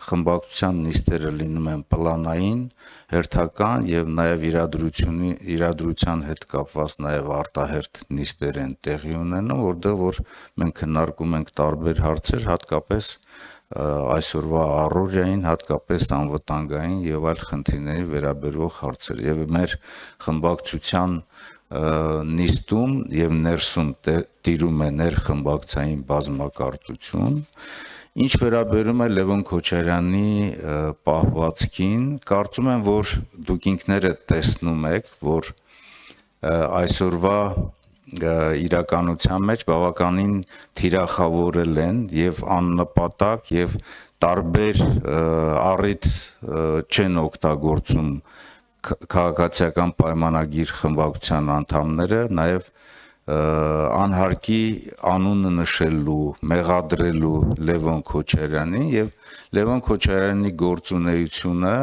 խմբակցության նիստերը լինում են պլանային, հերթական եւ նաեւ իրադրության հետ կապված նաեւ արտահերթ նիստեր են տեղի ունենում, որտեղ որ մենք քննարկում ենք տարբեր հարցեր, հատկապես այսօրվա առօրյային, հատկապես անվտանգային եւ այլ խնդիրների վերաբերող հարցեր եւ մեր խմբակցության նիստում եւ ներսում տիրում է ներխմբակցային բազմակարծություն, ինչ վերաբերում է Լևոն Քոչարյանի պահվածքին, կարծում եմ, որ դուք ինքներդ տեսնում եք, որ այսօրվա իրականության մեջ բավականին թիրախավորել են եւ աննպատակ եւ տարբեր առիթ չեն օգտագործում քաղաքացիական պայմանագիր խմբակցության անդամները, նաեւ անհարկի անունը նշելու, մեղադրելու Լևոն Քոչարյանին եւ Լևոն Քոչարյանի գործունեությունը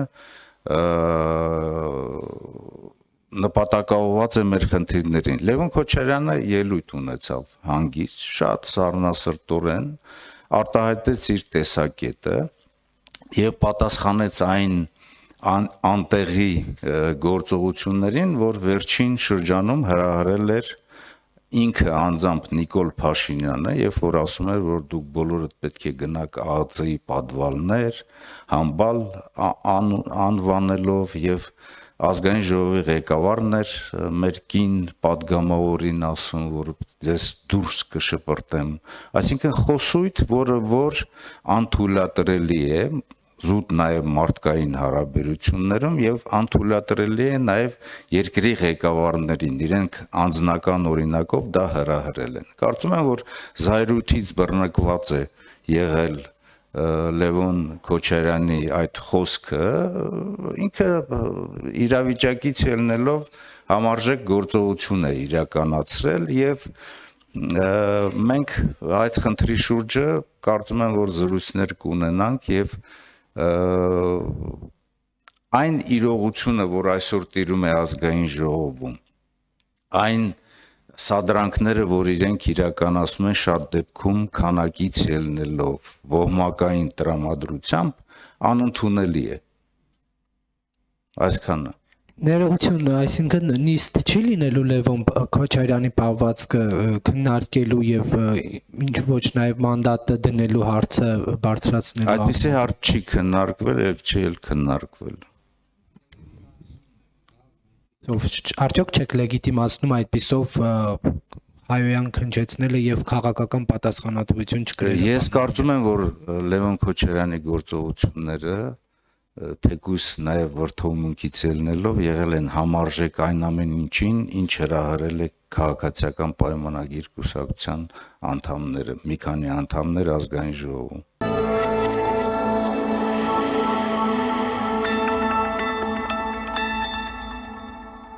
նպատակաուղղված է մեր խնդիրներին։ Լևոն Քոչարյանը ելույթ ունեցավ հանգիստ, շատ սառնասրտորեն արտահայտեց իր տեսակետը եւ պատասխանեց այն անտեղի գործողություններին, որ վերջին շրջանում հրահրել էր ինքը անձամբ Նիկոլ Փաշինյանը, երբ որ ասում էր, որ դուք բոլորդ պետք է գնաք ԱԱԾ-ի պատվալներ, համբալ անվանելով եւ ազգային ժողովի ղեկավարն էր մեր կին падգամավորին ասում, որ ձեզ դուրս կշպրտեմ, այսինքն խոսույթ, որ անթույլատրելի է զուտ նաև մարդկային հարաբերություններում եւ անթույլատրելի է նաև երկրի ղեկավարներին, իրենք անձնական օրինակով դա հրահրել են։ Կարծում եմ, որ զայրույթից բռնկված է եղել Լևոն Քոչարյանի այդ խոսքը, ինքը իրավիճակից ելնելով համարժեք գործողություն է իրականացրել եւ մենք այդ խնդրի շուրջը կարծում եմ, որ զրույցներ կունենանք եւ այն իրողությունը, որ այսօր տիրում է ազգային ժողովում, այն սադրանքները, որ իրենք իրականացնում են շատ դեպքում քանակից ելնելով, ոհմակային տրամադրությամբ, անընդունելի է։ Այսքանը։ Ներողություն, այսինքն նիստ չի լինելու Լևոն Քոչարյանի պահվածքը քննարկելու եւ ինչ ոչ նաեւ մանդատը դնելու հարցը բարձրացնելու։ Այդպիսի հարց չի քննարկվել եւ չի էլ քննարկվել։ Արդյոք չեք լեգիտիմացնում այդպիսով հայոյան քննեցնելը եւ քաղաքական պատասխանատվություն չկրելը։ Ես կարծում եմ, որ Լևոն Քոչարյանի գործողությունները թեկուզ նաև վրդովմունքից ելնելով եղել են համարժեք այն ամեն ինչին, ինչ հրահրել է քաղաքացիական պայմանագիր կուսակցության անդամները, մի քանի անդամներ ազգային ժողովում։